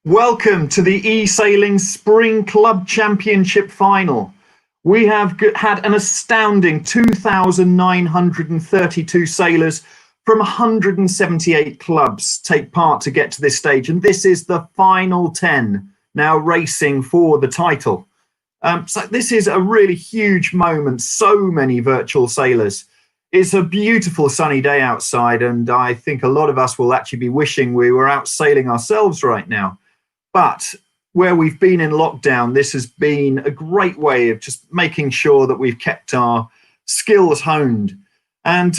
Welcome to the eSailing Spring Club Championship final. We have had an astounding 2,932 sailors from 178 clubs take part to get to this stage, and this is the final 10 now racing for the title. So this is a really huge moment, so many virtual sailors. It's a beautiful sunny day outside, and I think a lot of us will actually be wishing we were out sailing ourselves right now. But where we've been in lockdown, this has been a great way of just making sure that we've kept our skills honed. And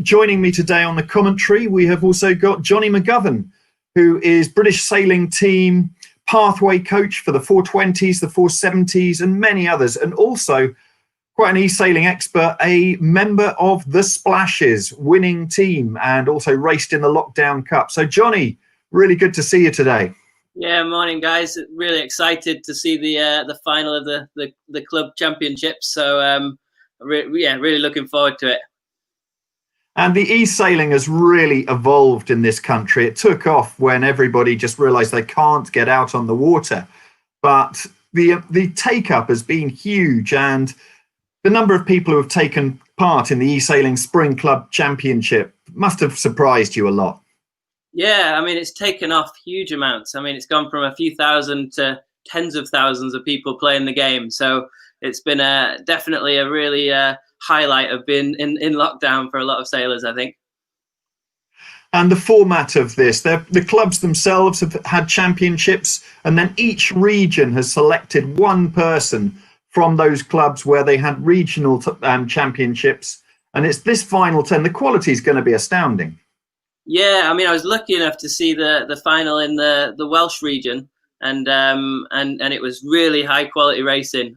joining me today on the commentary, we have also got Johnny McGovern, who is British Sailing Team pathway coach for the 420s, the 470s, and many others. And also quite an e-sailing expert, a member of the Splashes winning team, and also raced in the Lockdown Cup. So Johnny, really good to see you today. Yeah, morning guys. Really excited to see the final of the club championships. So really looking forward to it. And the e-sailing has really evolved in this country. It took off when everybody just realized they can't get out on the water. But the take-up has been huge, and the number of people who have taken part in the eSailing Spring Club Championship must have surprised you a lot. Yeah, I mean, it's taken off huge amounts. I mean, it's gone from a few thousand to tens of thousands of people playing the game. So it's been definitely a really highlight of being in lockdown for a lot of sailors, I think. And the format of this, the clubs themselves have had championships, and then each region has selected one person from those clubs where they had regional championships. And it's this final 10. The quality is going to be astounding. Yeah, I mean, I was lucky enough to see the final in the Welsh region, and it was really high quality racing.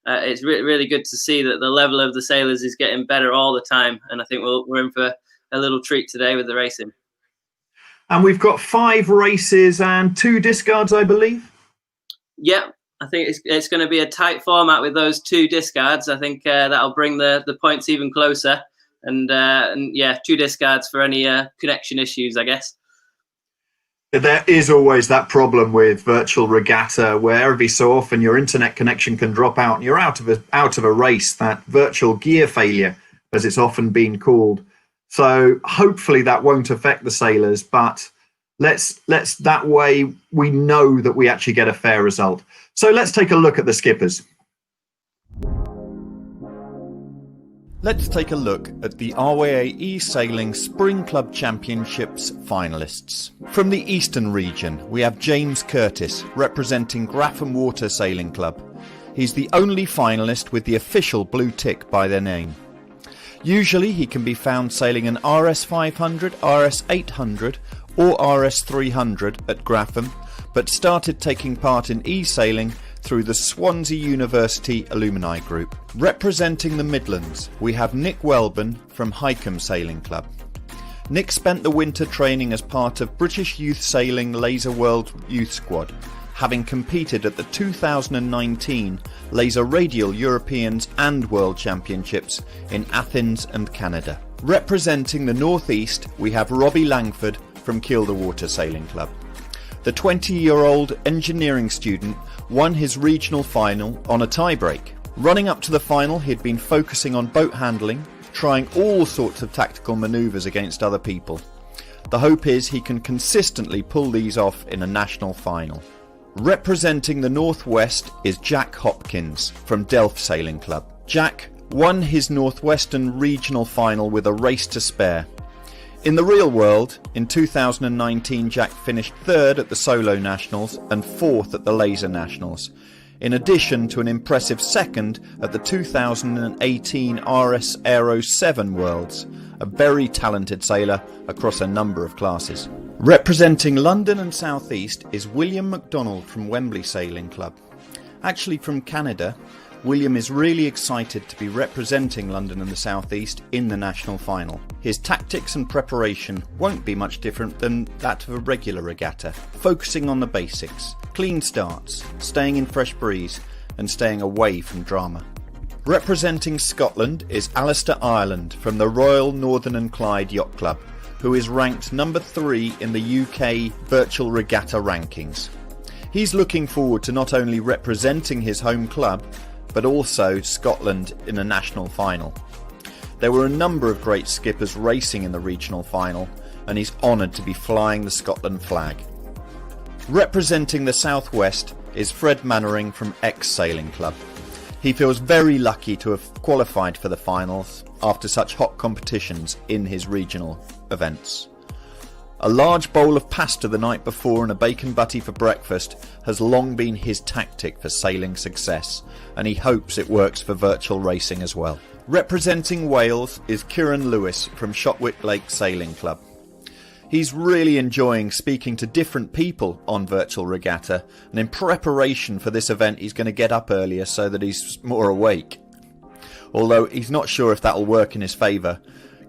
It's really good to see that the level of the sailors is getting better all the time, and I think we're in for a little treat today with the racing. And we've got 5 races and 2 discards, I believe. Yeah, I think it's going to be a tight format with those 2 discards. I think that'll bring the points even closer. And yeah, 2 discards for any connection issues, I guess. There is always that problem with virtual regatta where every so often your internet connection can drop out and you're out of a race, that virtual gear failure, as it's often been called. So hopefully that won't affect the sailors, but let's that way we know that we actually get a fair result. So let's take a look at the skippers. Let's take a look at the RYA eSailing Spring Club Championships finalists. From the Eastern region, we have James Curtis, representing Graffham Water Sailing Club. He's the only finalist with the official blue tick by their name. Usually he can be found sailing an RS 500, RS 800 or RS 300 at Graffham, but started taking part in e-sailing through the Swansea University Alumni Group. Representing the Midlands, we have Nick Welburn from Highcombe Sailing Club. Nick spent the winter training as part of British Youth Sailing Laser World Youth Squad, having competed at the 2019 Laser Radial Europeans and World Championships in Athens and Canada. Representing the North East, we have Robbie Langford from Kielder Water Sailing Club. The 20-year-old engineering student won his regional final on a tie-break. Running up to the final, he'd been focusing on boat handling, trying all sorts of tactical manoeuvres against other people. The hope is he can consistently pull these off in a national final. Representing the Northwest is Jack Hopkins from Delft Sailing Club. Jack won his Northwestern regional final with a race to spare. In the real world, in 2019 Jack finished 3rd at the Solo Nationals and 4th at the Laser Nationals, in addition to an impressive 2nd at the 2018 RS Aero 7 Worlds, a very talented sailor across a number of classes. Representing London and South East is William MacDonald from Wembley Sailing Club. Actually from Canada, William is really excited to be representing London and the South East in the national final. His tactics and preparation won't be much different than that of a regular regatta, focusing on the basics, clean starts, staying in fresh breeze and staying away from drama. Representing Scotland is Alistair Ireland from the Royal Northern and Clyde Yacht Club, who is ranked number 3 in the UK virtual regatta rankings. He's looking forward to not only representing his home club, but also Scotland in a national final. There were a number of great skippers racing in the regional final, and he's honoured to be flying the Scotland flag. Representing the Southwest is Fred Mannering from eSailing Club. He feels very lucky to have qualified for the finals after such hot competitions in his regional events. A large bowl of pasta the night before and a bacon butty for breakfast has long been his tactic for sailing success, and he hopes it works for virtual racing as well. Representing Wales is Kieran Lewis from Shotwick Lake Sailing Club. He's really enjoying speaking to different people on virtual regatta, and in preparation for this event he's going to get up earlier so that he's more awake. Although he's not sure if that'll work in his favour,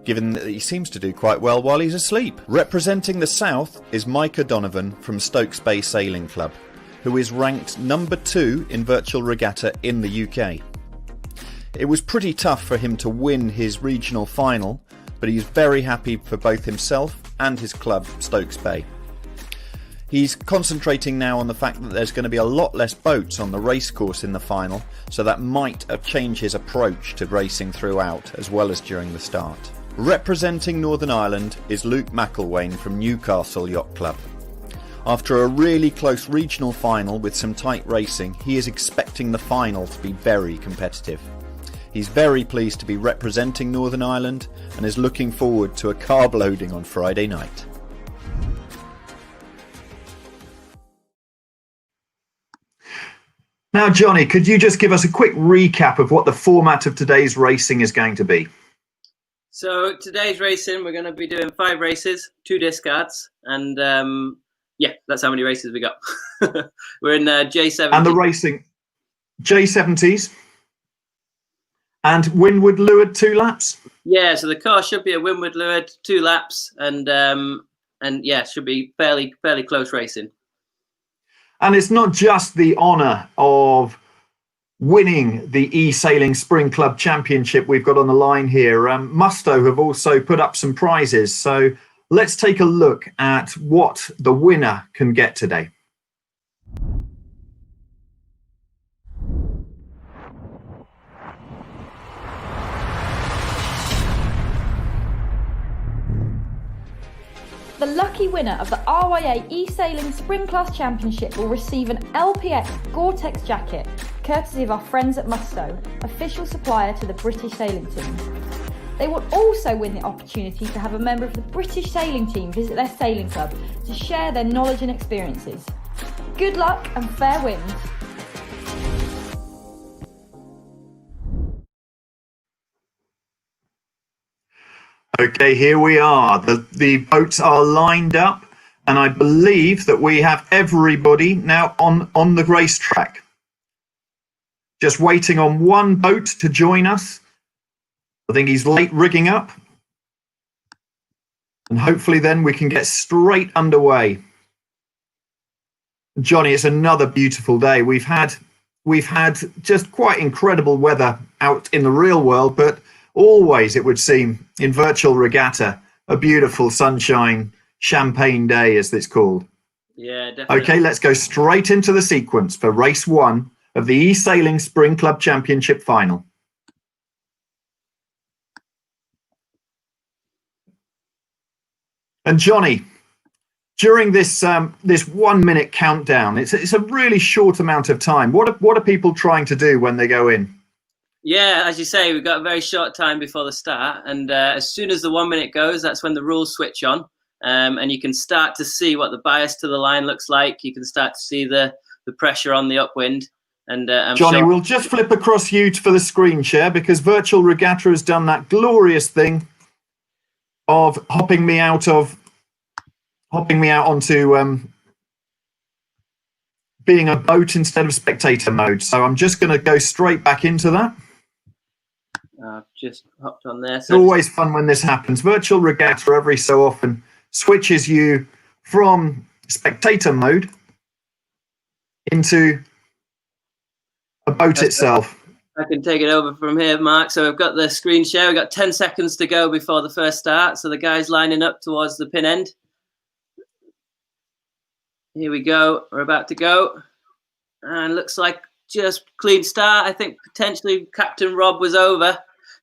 given that he seems to do quite well while he's asleep. Representing the South is Mike O'Donovan from Stokes Bay Sailing Club, who is ranked number 2 in virtual regatta in the UK. It was pretty tough for him to win his regional final, but he's very happy for both himself and his club, Stokes Bay. He's concentrating now on the fact that there's going to be a lot less boats on the racecourse in the final, so that might change his approach to racing throughout as well as during the start. Representing Northern Ireland is Luke McElwain from Newcastle Yacht Club. After a really close regional final with some tight racing, he is expecting the final to be very competitive. He's very pleased to be representing Northern Ireland and is looking forward to a carb loading on Friday night. Now, Johnny, could you just give us a quick recap of what the format of today's racing is going to be? So today's racing, we're going to be doing 5 races, 2 discards, and yeah, that's how many races we got. We're in J70. And the racing, J70s. And windward leeward 2 laps? Yeah, so the car should be a windward leeward 2 laps, and yeah, should be fairly close racing. And it's not just the honour of winning the eSailing Spring Club Championship we've got on the line here. Musto have also put up some prizes, so let's take a look at what the winner can get today. The lucky winner of the RYA eSailing Spring Class Championship will receive an LPX Gore-Tex jacket, courtesy of our friends at Musto, official supplier to the British sailing team. They will also win the opportunity to have a member of the British sailing team visit their sailing club to share their knowledge and experiences. Good luck and fair winds. Okay, here we are. The boats are lined up, and I believe that we have everybody now on the racetrack. Just waiting on one boat to join us. I think he's late rigging up. And hopefully then we can get straight underway. Johnny, it's another beautiful day. We've had just quite incredible weather out in the real world, but always, it would seem, in virtual regatta, a beautiful sunshine champagne day, as it's called. Yeah, definitely. Okay, let's go straight into the sequence for race 1 of the eSailing Spring Club Championship final. And Johnny, during this 1 minute countdown, it's a really short amount of time. What are people trying to do when they go in? Yeah, as you say, we've got a very short time before the start, and as soon as the 1 minute goes, that's when the rules switch on, and you can start to see what the bias to the line looks like. You can start to see the pressure on the upwind. And Johnny, we'll just flip across you for the screen share, because virtual regatta has done that glorious thing of hopping me out onto being a boat instead of spectator mode. So I'm just going to go straight back into that. I've just hopped on there. It's always fun when this happens. Virtual regatta every so often switches you from spectator mode into a boat itself. I can take it over from here, Mark. So we've got the screen share. We've got 10 seconds to go before the first start. So the guys lining up towards the pin end. Here we go. We're about to go. And looks like just clean start. I think potentially Captain Rob was over.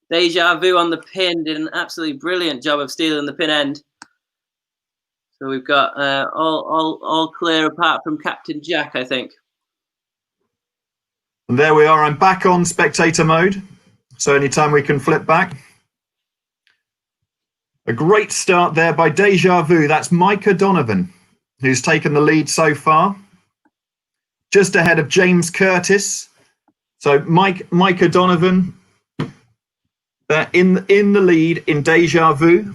Deja Vu on the pin did an absolutely brilliant job of stealing the pin end. So we've got all clear apart from Captain Jack, I think. And there we are. I'm back on spectator mode. So anytime we can flip back. A great start there by Deja Vu. That's Micah Donovan, who's taken the lead so far. Just ahead of James Curtis. So Micah Donovan in the lead in Deja Vu.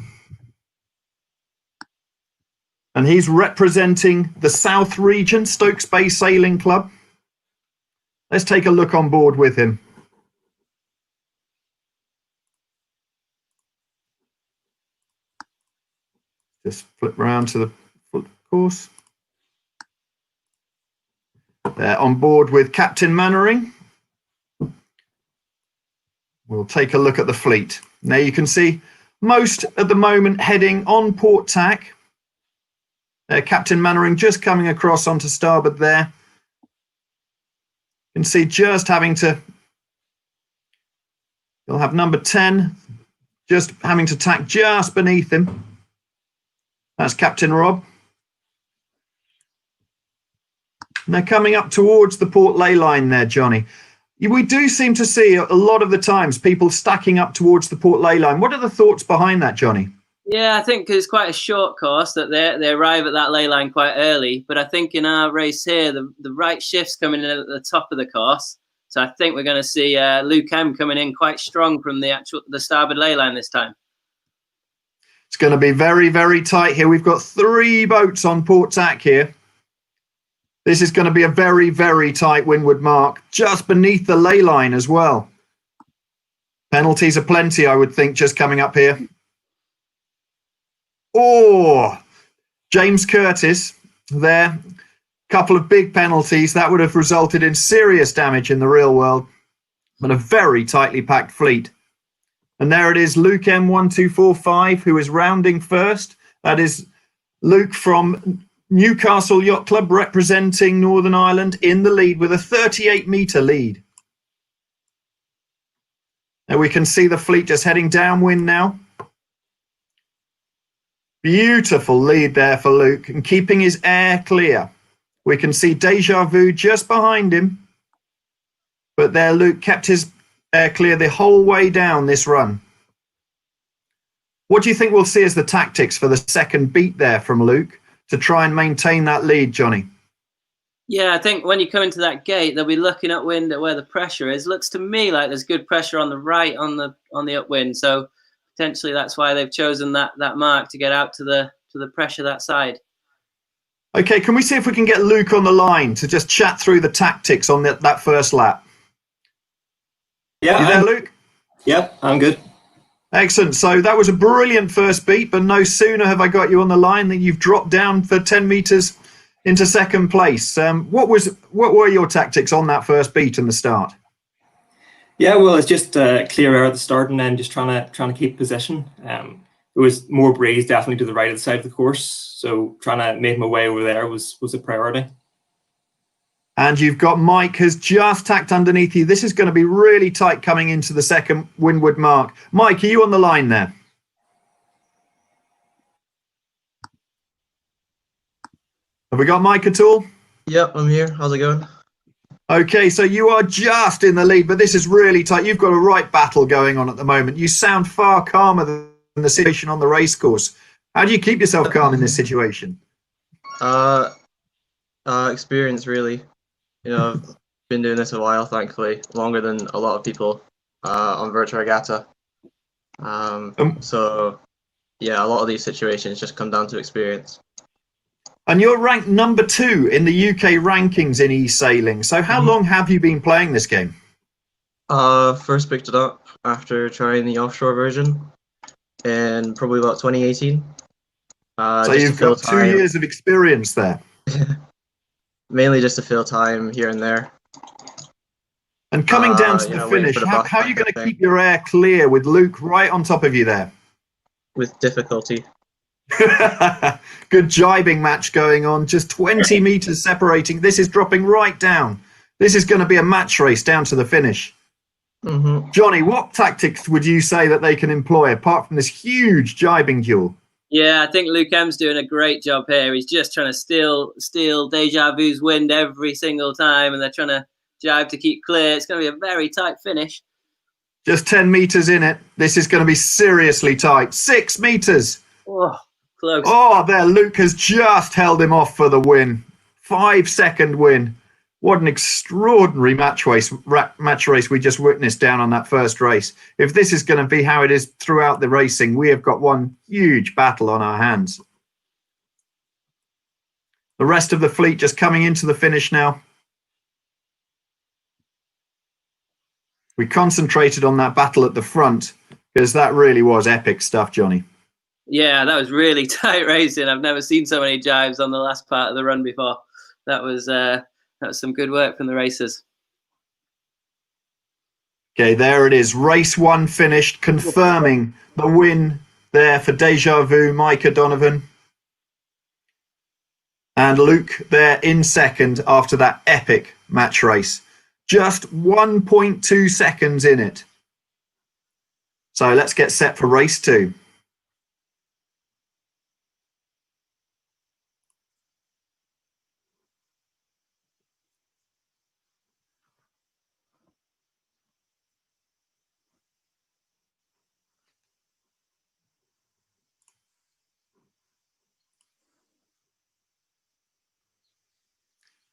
And he's representing the South Region, Stokes Bay Sailing Club. Let's take a look on board with him. Just flip around to the foot course. They're on board with Captain Mannering. We'll take a look at the fleet. Now you can see most at the moment heading on port tack. Captain Mannering just coming across onto starboard there. You can see just having to, you'll have number 10 just having to tack just beneath him. That's Captain Rob. And they're coming up towards the port ley line there, Johnny. We do seem to see a lot of the times people stacking up towards the port ley line. What are the thoughts behind that, Johnny? Yeah, I think it's quite a short course that they arrive at that ley line quite early. But I think in our race here, the right shift's coming in at the top of the course. So I think we're going to see Luke M coming in quite strong from the starboard ley line this time. It's going to be very, very tight here. We've got 3 boats on port tack here. This is going to be a very, very tight windward mark, just beneath the ley line as well. Penalties are plenty, I would think, just coming up here. Oh, James Curtis there. Couple of big penalties. That would have resulted in serious damage in the real world. But a very tightly packed fleet. And there it is, Luke M1245, who is rounding first. That is Luke from Newcastle Yacht Club, representing Northern Ireland, in the lead with a 38-metre lead. And we can see the fleet just heading downwind now. Beautiful lead there for Luke, and keeping his air clear. We can see Deja Vu just behind him. But there Luke kept his air clear the whole way down this run. What do you think we'll see as the tactics for the second beat there from Luke to try and maintain that lead, Johnny? Yeah, I think when you come into that gate, they'll be looking upwind at where the pressure is. Looks to me like there's good pressure on the right on the upwind. So potentially that's why they've chosen that mark to get out to the pressure that side. Okay, can we see if we can get Luke on the line to just chat through the tactics on that first lap? Yeah. You there, Luke? Yep, I'm good. Excellent. So that was a brilliant first beat, but no sooner have I got you on the line than you've dropped down for 10 metres into second place. What were your tactics on that first beat in the start? Yeah, well, it's just clear air at the start and then just trying to keep position. It was more breeze definitely to the right of the side of the course, so trying to make my way over there was a priority. And you've got Mike has just tacked underneath you. This is going to be really tight coming into the second windward mark. Mike, are you on the line there? Have we got Mike at all? Yep, I'm here. How's it going? Okay, so you are just in the lead, but this is really tight. You've got a right battle going on at the moment. You sound far calmer than the situation on the race course. How do you keep yourself calm in this situation? Experience, really. You know, I've been doing this a while, thankfully, longer than a lot of people on Virtual Regatta. So, yeah, a lot of these situations just come down to experience. And you're ranked number 2 in the UK rankings in eSailing. So how long have you been playing this game? First picked it up after trying the offshore version in probably about 2018. So you've got 2 years of experience there. Mainly just to fill time here and there. And coming down to the finish, how are you going to keep your air clear with Luke right on top of you there? With difficulty. Good jibing match going on, just 20 meters separating. This is dropping right down. This is going to be a match race down to the finish. Johnny, what tactics would you say that they can employ apart from this huge jibing duel? Yeah, I think Luke M's doing a great job here. He's just trying to steal Deja Vu's wind every single time, and they're trying to jibe to keep clear. It's going to be a very tight finish. Just 10 meters in it. This is going to be seriously tight. 6 meters. Oh, close. Oh, there, Luke has just held him off for the win. 5-second win. What an extraordinary match race we just witnessed down on that first race. If this is going to be how it is throughout the racing, we have got one huge battle on our hands. The rest of the fleet just coming into the finish now. We concentrated on that battle at the front because that really was epic stuff, Johnny. Yeah, that was really tight racing. I've never seen so many jibes on the last part of the run before. That was some good work from the racers. Okay, there it is. Race 1 finished, confirming the win there for Deja Vu, Micah Donovan. And Luke there in second after that epic match race. Just 1.2 seconds in it. So let's get set for race 2.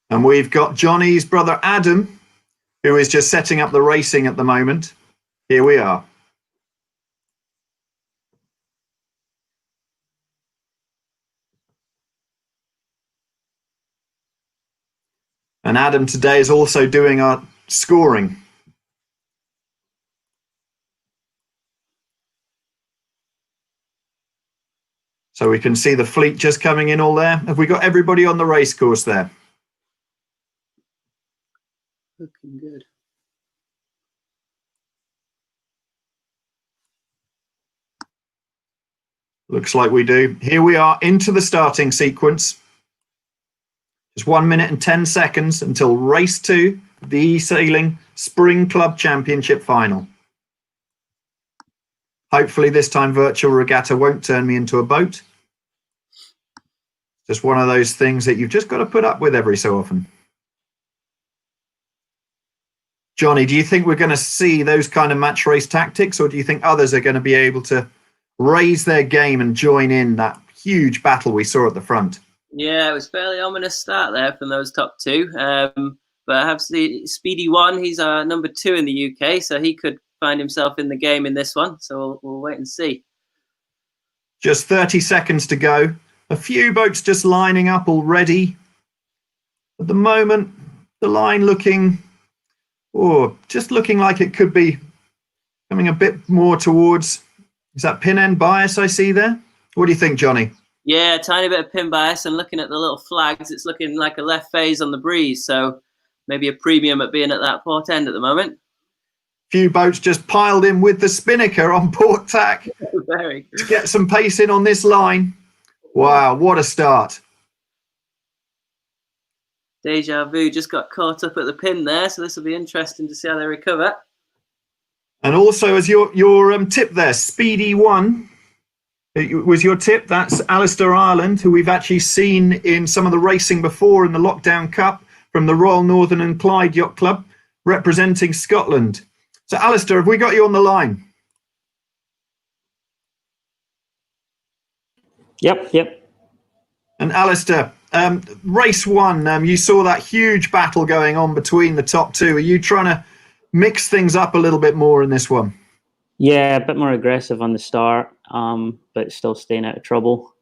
And we've got Johnny's brother Adam, who is just setting up the racing at the moment. Here we are. And Adam today is also doing our scoring. So we can see the fleet just coming in all there. Have we got everybody on the race course there? Looking good. Looks like we do. Here we are into the starting sequence. Just 1 minute and 10 seconds until race 2, the eSailing Spring Club Championship final. Hopefully this time virtual regatta won't turn me into a boat. Just one of those things that you've just got to put up with every so often. Johnny, do you think we're going to see those kind of match race tactics, or do you think others are going to be able to raise their game and join in that huge battle we saw at the front? Yeah, it was fairly ominous start there from those top two. But I have the Speedy One. He's our number 2 in the UK, so he could find himself in the game in this one. So we'll wait and see. Just 30 seconds to go. A few boats just lining up already. At the moment, the line looking like it could be coming a bit more towards, is that pin end bias I see there? What do you think, Johnny? Yeah, tiny bit of pin bias, and looking at the little flags, it's looking like a left phase on the breeze, so maybe a premium at being at that port end at the moment. Few boats just piled in with the spinnaker on port tack to get some pace in on this line. Wow, what a start. Deja Vu just got caught up at the pin there, so this will be interesting to see how they recover. And also, as your tip there, Speedy One, it was your tip. That's Alistair Ireland, who we've actually seen in some of the racing before in the Lockdown Cup from the Royal Northern and Clyde Yacht Club, representing Scotland. So, Alistair, have we got you on the line? Yep. And Alistair, race 1, you saw that huge battle going on between the top two. Are you trying to mix things up a little bit more in this one? Yeah, a bit more aggressive on the start, but still staying out of trouble.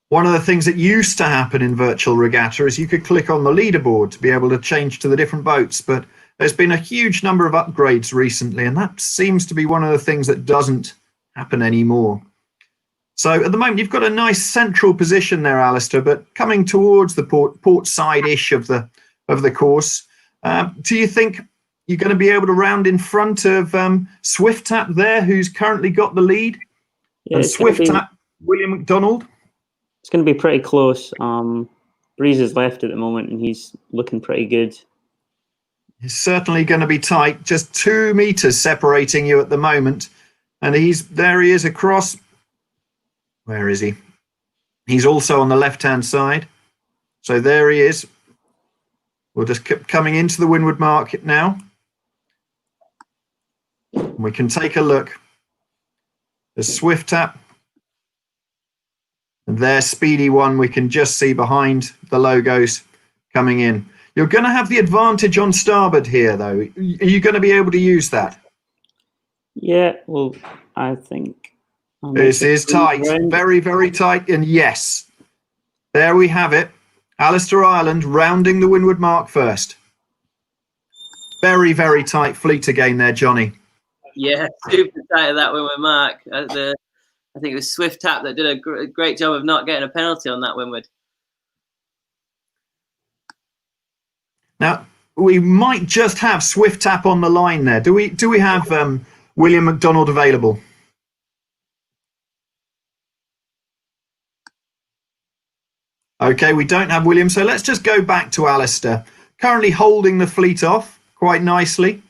One of the things that used to happen in virtual regatta is you could click on the leaderboard to be able to change to the different boats, but there's been a huge number of upgrades recently, and that seems to be one of the things that doesn't happen anymore. So at the moment, you've got a nice central position there, Alistair, but coming towards the port side-ish of the course. Do you think you're going to be able to round in front of Swift Tap there, who's currently got the lead? Yeah, And Swift Tap, William McDonald? It's going to be pretty close. Breeze is left at the moment, and he's looking pretty good. It's certainly going to be tight. Just 2 meters separating you at the moment. And there he is across. Where is he? He's also on the left-hand side. So there he is. We're just coming into the windward market now. We can take a look. There's Swift Tap. And there's Speedy One. We can just see behind the logos coming in. You're going to have the advantage on starboard here, though. Are you going to be able to use that? Yeah, well, I think... This is tight. Very, very tight. And yes, there we have it. Alistair Ireland rounding the windward mark first. Very, very tight fleet again there, Johnny. Yeah, super tight at that windward mark. I think it was Swift Tap that did a great job of not getting a penalty on that windward. Now, we might just have Swift Tap on the line there. Do we have William McDonald available? Okay, we don't have William, so let's just go back to Alistair. Currently holding the fleet off quite nicely.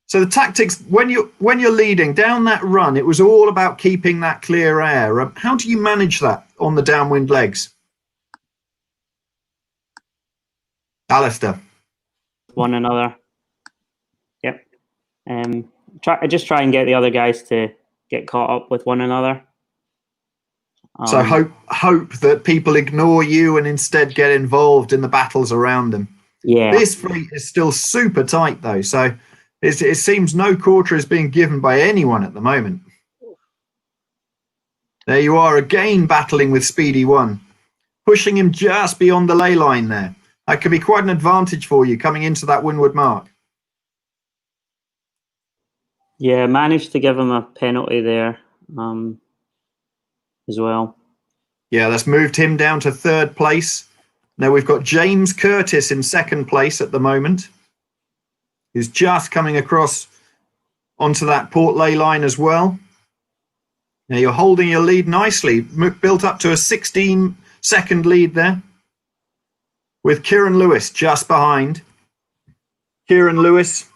So the tactics, when you're leading down that run, it was all about keeping that clear air. How do you manage that on the downwind legs? Alistair. One another. Yep. Just try and get the other guys to get caught up with one another. So hope that people ignore you and instead get involved in the battles around them. Yeah. This fleet is still super tight, though, so it seems no quarter is being given by anyone at the moment. There you are again battling with Speedy One, pushing him just beyond the ley line there. That could be quite an advantage for you coming into that windward mark. Yeah, managed to give him a penalty there as well. Yeah, that's moved him down to 3rd place. Now we've got James Curtis in 2nd place at the moment, who's just coming across onto that port ley line as well. Now you're holding your lead nicely, built up to a 16-second lead there, with Kieran Lewis just behind. Kieran Lewis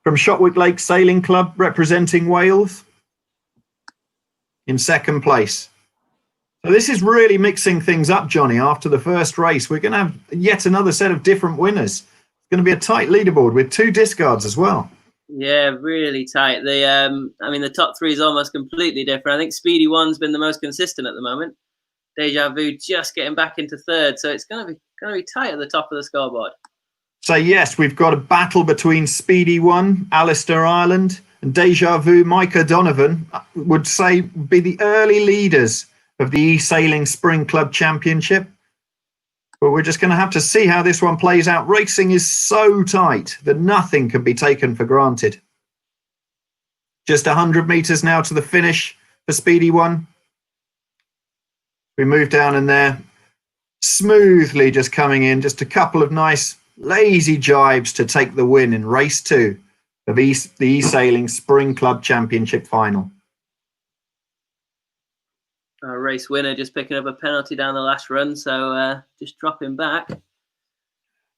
from Shotwick Lake Sailing Club, representing Wales, in 2nd place. So this is really mixing things up, Johnny. After the first race, we're going to have yet another set of different winners. It's going to be a tight leaderboard with 2 discards as well. Yeah, really tight. The top 3 is almost completely different. I think Speedy One's been the most consistent at the moment. Deja Vu just getting back into 3rd, so it's going to be tight at the top of the scoreboard. So yes, we've got a battle between Speedy One, Alistair Ireland, and Deja Vu, Micah Donovan, would say be the early leaders of the eSailing Spring Club Championship. But we're just going to have to see how this one plays out. Racing is so tight that nothing can be taken for granted. Just 100 meters now to the finish for Speedy One. We move down in there, smoothly just coming in, just a couple of nice lazy jibes to take the win in race 2 of the eSailing Spring Club Championship final. Our race winner just picking up a penalty down the last run, so just dropping back.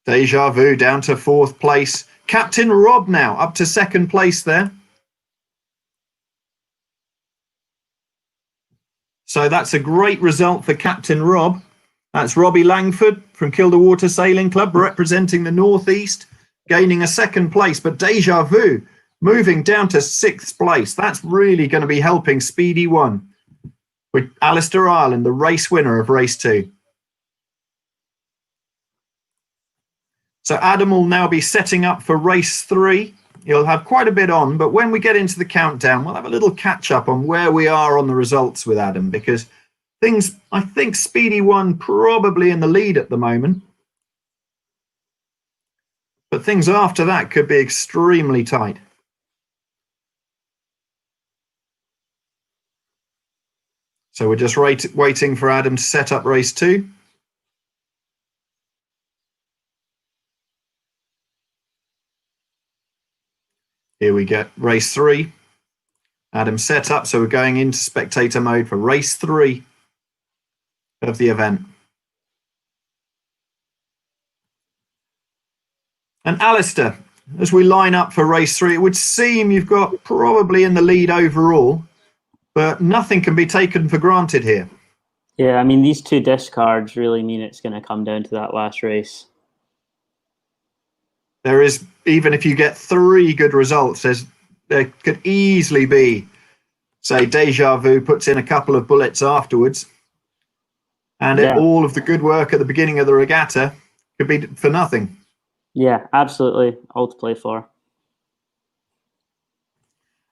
Deja Vu down to 4th place. Captain Rob now up to 2nd place there. So that's a great result for Captain Rob. That's Robbie Langford from Kilda Water Sailing Club, representing the Northeast, gaining a 2nd place. But Deja Vu moving down to 6th place. That's really going to be helping Speedy One, with Alistair Ireland, the race winner of race 2. So Adam will now be setting up for race 3. He'll have quite a bit on, but when we get into the countdown, we'll have a little catch up on where we are on the results with Adam, because I think Speedy One probably in the lead at the moment. But things after that could be extremely tight. So we're just waiting for Adam to set up race 2. Here we go, race 3. Adam set up, so we're going into spectator mode for race 3 of the event. And Alistair, as we line up for race 3, it would seem you've got probably in the lead overall, but nothing can be taken for granted here. Yeah, I mean, these 2 discards really mean it's going to come down to that last race. There is, even if you get 3 good results, there could easily be, say, Deja Vu puts in a couple of bullets afterwards, and all of the good work at the beginning of the regatta could be for nothing. Yeah, absolutely. All to play for.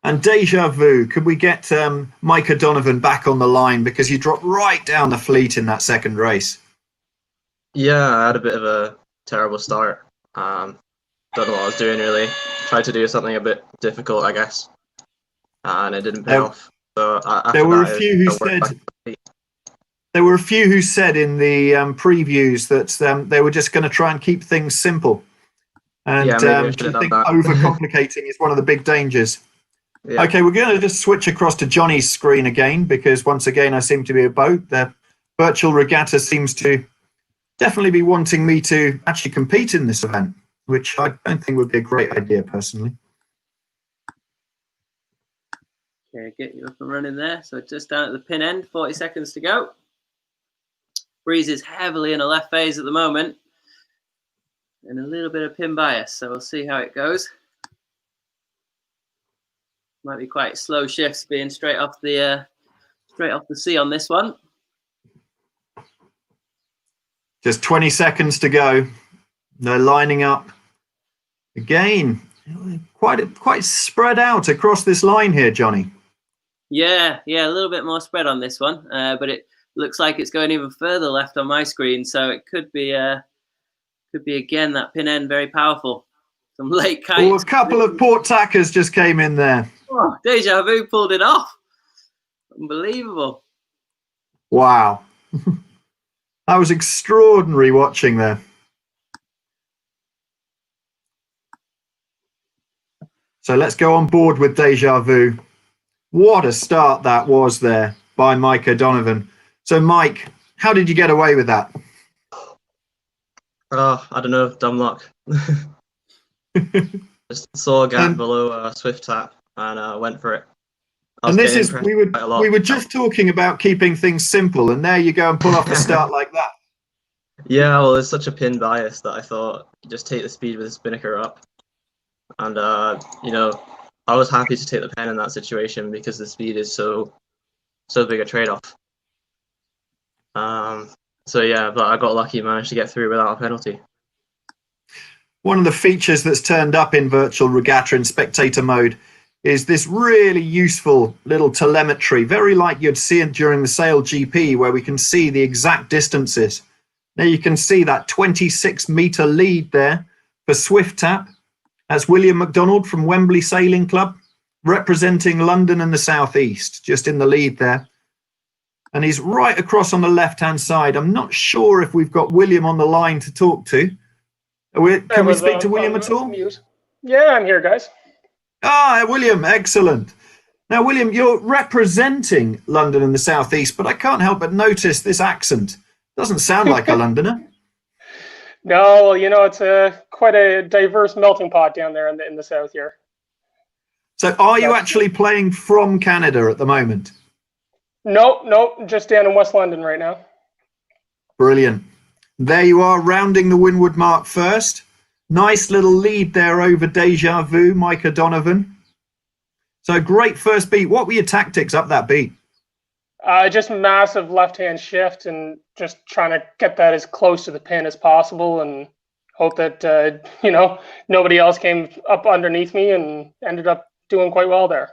And Deja Vu, could we get Mike O'Donovan back on the line, because you dropped right down the fleet in that second race? Yeah, I had a bit of a terrible start. Don't know what I was doing really. Tried to do something a bit difficult, I guess, and it didn't pay off. So there were a few who said in the previews that they were just going to try and keep things simple. And yeah, maybe I should have I think done that. overcomplicating is one of the big dangers. Yeah. Okay, we're going to just switch across to Johnny's screen again, because once again I seem to be a boat. The virtual regatta seems to definitely be wanting me to actually compete in this event, which I don't think would be a great idea personally. Okay, get you up and running there. So just down at the pin end, 40 seconds to go. Breeze is heavily in a left phase at the moment, and a little bit of pin bias, so we'll see how it goes. Might be quite slow shifts being straight off the sea on this one. Just 20 seconds to go. They're lining up again. Quite spread out across this line here, Johnny. Yeah, a little bit more spread on this one, but it looks like it's going even further left on my screen, so it could be again that pin end very powerful. Some late kites. Oh, a couple of port tackers just came in there. Oh, Deja Vu pulled it off. Unbelievable. Wow. That was extraordinary watching there. So let's go on board with Deja Vu. What a start that was there by Mike O'Donovan. So, Mike, how did you get away with that? Oh, I don't know, dumb luck. Just saw a gap below Swift Tap and went for it. And this is, we were just talking about keeping things simple, and there you go and pull off a start like that. Yeah, well, there's such a pin bias that I thought just take the speed with the spinnaker up. And, I was happy to take the pen in that situation because the speed is so big a trade-off. So yeah, but I got lucky and managed to get through without a penalty. One of the features that's turned up in virtual regatta in spectator mode is this really useful little telemetry, very like you'd see it during the Sail GP, where we can see the exact distances. Now you can see that 26-meter lead there for Swift Tap. That's William McDonald from Wembley Sailing Club, representing London and the Southeast, just in the lead there. And he's right across on the left-hand side. I'm not sure if we've got William on the line to talk to. Can we speak to William at all? Mute. Yeah, I'm here, guys. Ah, William, excellent. Now, William, you're representing London and the Southeast, but I can't help but notice this accent. Doesn't sound like a Londoner. No, well, it's quite a diverse melting pot down there in the south here. So are you actually playing from Canada at the moment? No, just down in West London right now. Brilliant. There you are, rounding the windward mark first. Nice little lead there over Deja Vu, Mike O'Donovan. So great first beat. What were your tactics up that beat? Just massive left-hand shift and just trying to get that as close to the pin as possible and hope that, nobody else came up underneath me and ended up doing quite well there.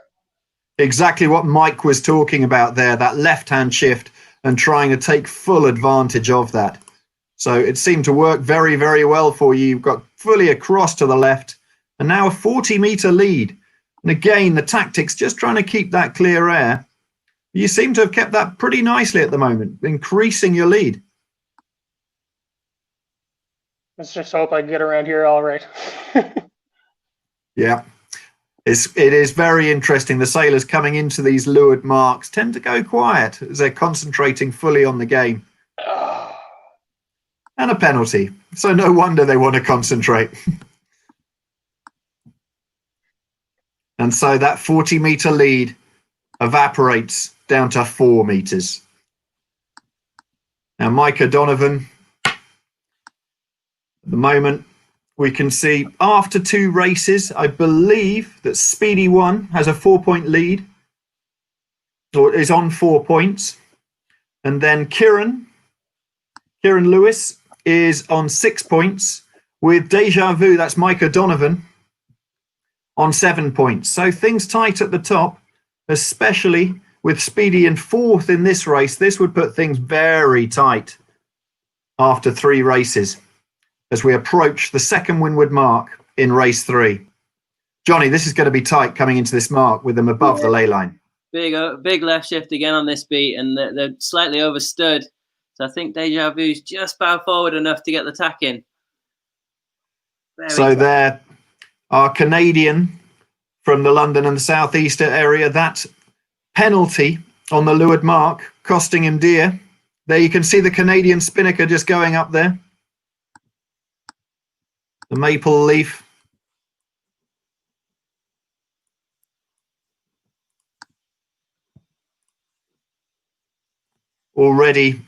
Exactly what Mike was talking about there, that left-hand shift and trying to take full advantage of that. So it seemed to work very, very well for you. You've got fully across to the left and now a 40-meter lead. And again, the tactics, just trying to keep that clear air. You seem to have kept that pretty nicely at the moment, increasing your lead. Let's just hope I get around here all right. Yeah. It is very interesting. The sailors coming into these leeward marks tend to go quiet as they're concentrating fully on the game. And a penalty. So no wonder they want to concentrate. And so that 40-meter lead evaporates down to 4 meters. Now, Micah Donovan, at the moment, we can see after 2 races, I believe that Speedy 1 has a 4-point lead, or is on 4 points. And then Kieran Lewis is on 6 points, with Deja Vu, that's Micah Donovan, on 7 points. So things tight at the top, especially with Speedy in 4th in this race. This would put things very tight after 3 races as we approach the second windward mark in race 3. Johnny, this is going to be tight coming into this mark with them above the ley line. Big left shift again on this beat, and they're slightly overstood. So I think Deja Vu's just bow forward enough to get the tack in. So there, our Canadian from the London and the Southeast area, that penalty on the leeward mark costing him dear. There you can see the Canadian spinnaker just going up there. The maple leaf. Already.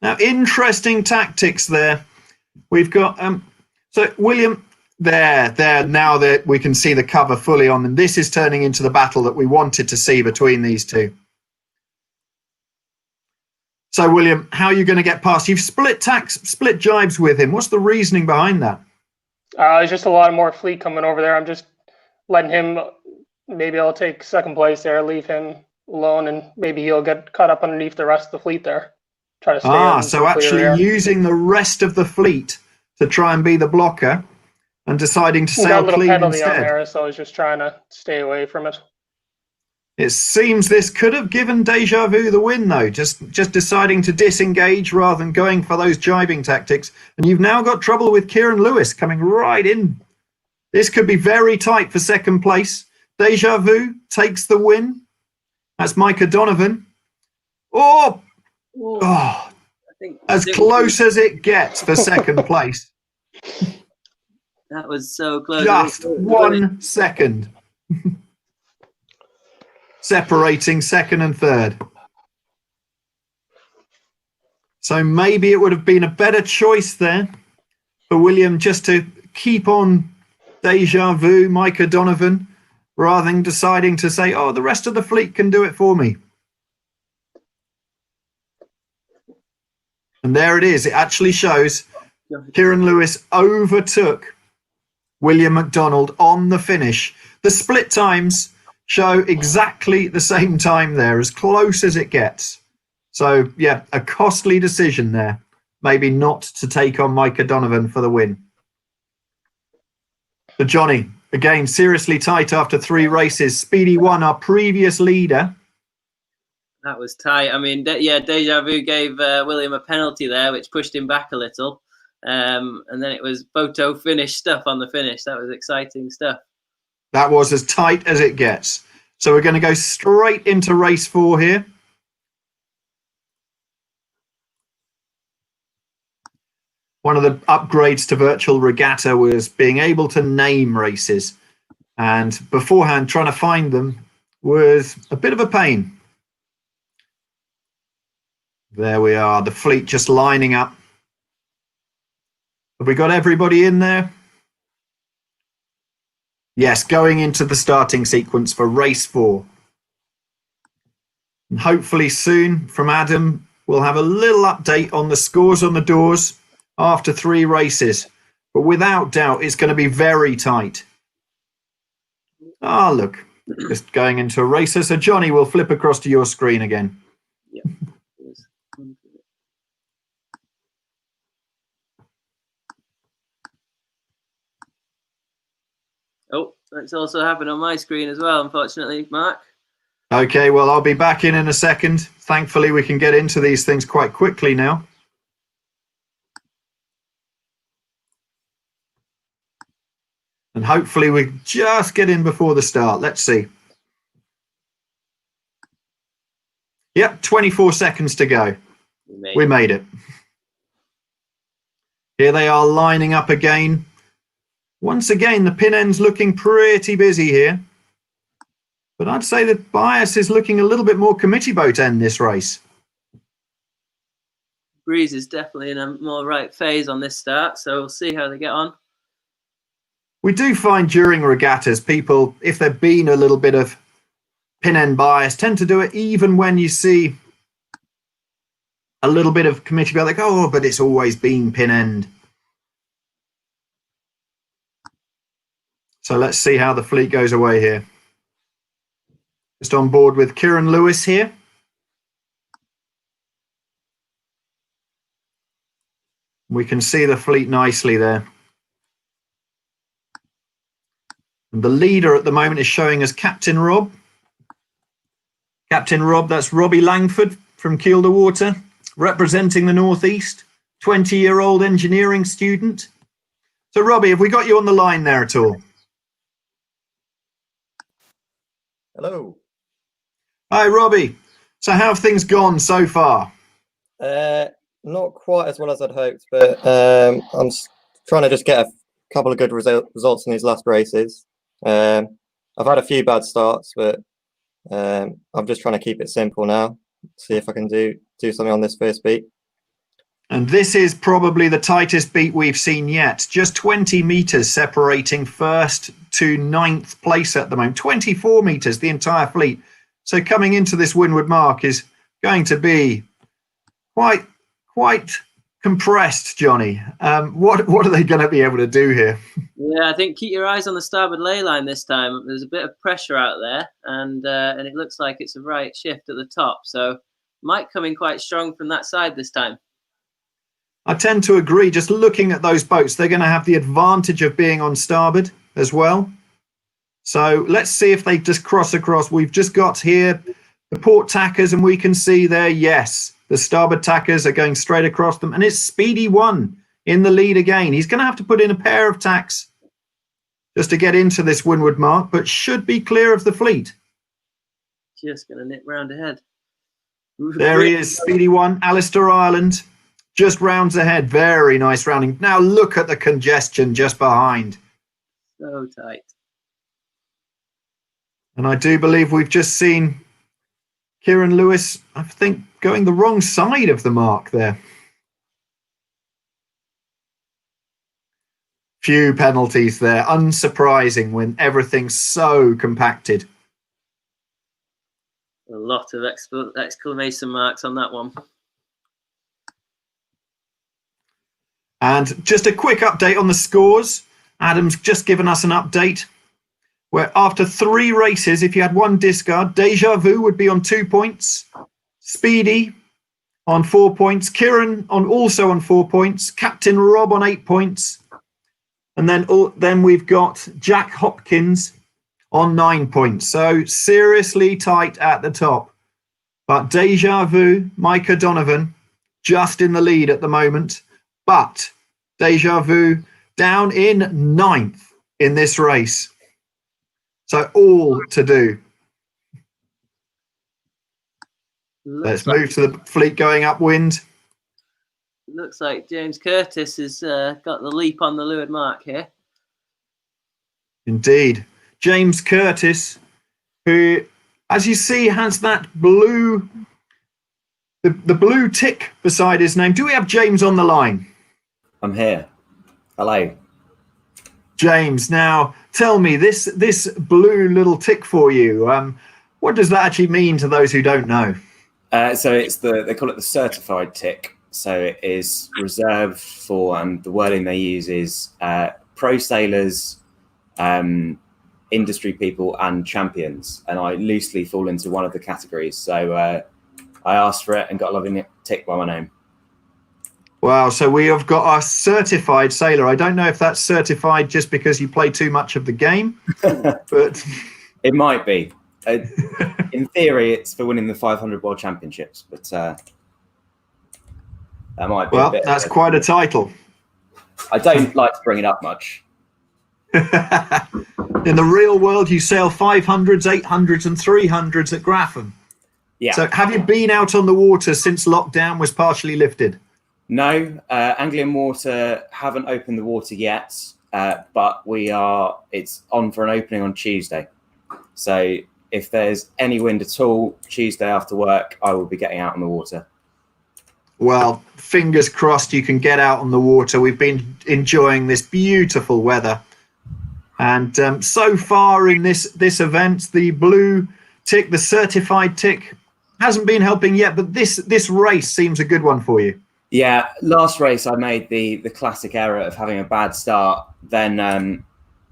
Now, interesting tactics there. We've got, so William, there, now that we can see the cover fully on them. This is turning into the battle that we wanted to see between these two. So, William, how are you going to get past? You've split jibes with him. What's the reasoning behind that? There's just a lot more fleet coming over there. I'm just letting him, maybe I'll take 2nd place there, leave him alone, and maybe he'll get caught up underneath the rest of the fleet there. Try to stay so actually using the rest of the fleet to try and be the blocker and deciding to sail clean penalty instead. On there, so I was just trying to stay away from it. It seems this could have given Deja Vu the win, though, just deciding to disengage rather than going for those jibing tactics. And you've now got trouble with Kieran Lewis coming right in. This could be very tight for 2nd place. Deja Vu takes the win. That's Micah Donovan. Oh, I think as close as it gets for 2nd place. That was so close. Just 1 second. Separating 2nd and 3rd. So maybe it would have been a better choice there for William just to keep on Deja Vu, Micah Donovan, rather than deciding to say, oh, the rest of the fleet can do it for me. And there it is. It actually shows Kieran Lewis overtook William McDonald on the finish. The split times show exactly the same time there, as close as it gets. So, yeah, a costly decision there. Maybe not to take on Micah Donovan for the win. So, Johnny, again, seriously tight after 3 races. Speedy 1, our previous leader. That was tight. I mean, Deja Vu gave William a penalty there, which pushed him back a little. And then it was photo finish stuff on the finish. That was exciting stuff. That was as tight as it gets. So we're going to go straight into race 4 here. One of the upgrades to Virtual Regatta was being able to name races. And beforehand, trying to find them was a bit of a pain. There we are, the fleet just lining up. Have we got everybody in there? Yes, going into the starting sequence for race 4. And hopefully soon from Adam, we'll have a little update on the scores on the doors after 3 races. But without doubt, it's going to be very tight. Ah, look, just going into a racer. So Johnny, we'll flip across to your screen again. Yeah. Oh, that's also happened on my screen as well, unfortunately, Mark. Okay, well, I'll be back in a second. Thankfully, we can get into these things quite quickly now. And hopefully we just get in before the start. Let's see. Yep, 24 seconds to go. We made it. Here they are lining up again. Once again, the pin end's looking pretty busy here. But I'd say that Bias is looking a little bit more committee boat end this race. Breeze is definitely in a more right phase on this start, so we'll see how they get on. We do find during regattas, people, if there've been a little bit of pin end bias, tend to do it even when you see a little bit of committee boat, like, oh, but it's always been pin end. So let's see how the fleet goes away here. Just on board with Kieran Lewis here. We can see the fleet nicely there. And the leader at the moment is showing us Captain Rob. Captain Rob, that's Robbie Langford from Kielder Water, representing the Northeast, 20-year-old engineering student. So Robbie, have we got you on the line there at all? Hello. Hi, Robbie. So how have things gone so far? Not quite as well as I'd hoped, but I'm trying to just get a couple of good results in these last races. I've had a few bad starts, but I'm just trying to keep it simple now. See if I can do something on this first beat. And this is probably the tightest beat we've seen yet. Just 20 metres separating first to 9th place at the moment. 24 metres, the entire fleet. So coming into this windward mark is going to be quite compressed, Johnny. What are they going to be able to do here? Yeah, I think keep your eyes on the starboard ley line this time. There's a bit of pressure out there, and it looks like it's a right shift at the top. So might come in quite strong from that side this time. I tend to agree. Just looking at those boats, they're going to have the advantage of being on starboard as well. So let's see if they just cross across. We've just got here the port tackers, and we can see there, yes, the starboard tackers are going straight across them. And it's Speedy 1 in the lead again. He's going to have to put in a pair of tacks just to get into this windward mark, but should be clear of the fleet. Just going to nip round ahead. There he is, Speedy 1, Alistair Ireland. Just rounds ahead. Very nice rounding. Now look at the congestion just behind. So tight. And I do believe we've just seen Kieran Lewis, I think, going the wrong side of the mark there. Few penalties there. Unsurprising when everything's so compacted. A lot of exclamation marks on that one. And just a quick update on the scores. Adam's just given us an update where after 3 races, if you had 1 discard, Deja Vu would be on 2 points, Speedy on 4 points, Kieran also on 4 points, Captain Rob on 8 points, and then we've got Jack Hopkins on 9 points. So seriously tight at the top. But Deja Vu, Micah Donovan, just in the lead at the moment. But Deja Vu down in 9th in this race. So all to do. Let's move to the fleet going upwind. Looks like James Curtis has got the leap on the leeward mark here. Indeed. James Curtis, who, as you see, has that blue, the blue tick beside his name. Do we have James on the line? I'm here. Hello. James, now tell me, this blue little tick for you, what does that actually mean to those who don't know? So it's they call it the certified tick. So it is reserved for, and the wording they use is pro sailors, industry people, and champions. And I loosely fall into one of the categories. So I asked for it and got a lovely tick by my name. Wow, so we have got a certified sailor. I don't know if that's certified just because you play too much of the game, but it might be. In theory, it's for winning the 500 World Championships, but that might be. Well, that's quite a title. I don't like to bring it up much. In the real world, you sail 500s, 800s, and 300s at Grafham. Yeah. So have you been out on the water since lockdown was partially lifted? No, Anglian Water haven't opened the water yet, but it's on for an opening on Tuesday. So if there's any wind at all, Tuesday after work, I will be getting out on the water. Well, fingers crossed you can get out on the water. We've been enjoying this beautiful weather. And so far in this event, the blue tick, the certified tick, hasn't been helping yet, but this race seems a good one for you. Yeah, last race I made the classic error of having a bad start, then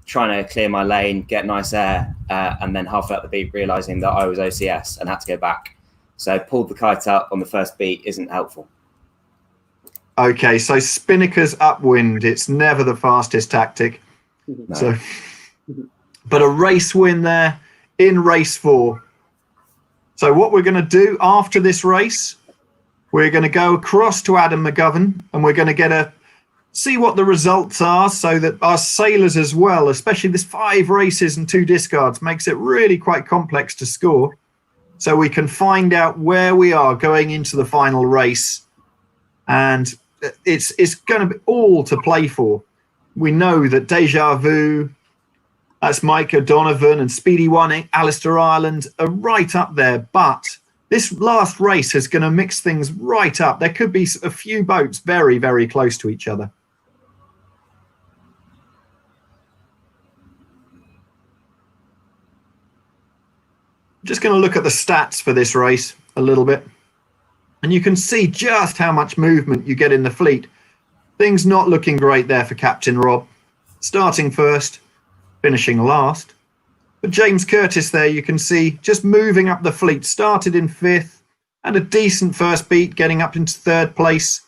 trying to clear my lane, get nice air, and then halfway up the beat realising that I was OCS and had to go back. So I pulled the kite up on the first beat isn't helpful. Okay, so Spinnaker's upwind, it's never the fastest tactic. No. So, but a race win there in race 4. So what we're going to do after this race, we're going to go across to Adam McGovern and we're going to see what the results are so that our sailors as well, especially this 5 races and 2 discards, makes it really quite complex to score. So we can find out where we are going into the final race. And it's going to be all to play for. We know that Deja Vu, that's Mike O'Donovan, and Speedy One, Alistair Ireland are right up there. But this last race is going to mix things right up. There could be a few boats very, very close to each other. Just going to look at the stats for this race a little bit. And you can see just how much movement you get in the fleet. Things not looking great there for Captain Rob. Starting first, finishing last. But James Curtis there, you can see just moving up the fleet. Started in 5th and a decent first beat, getting up into 3rd place.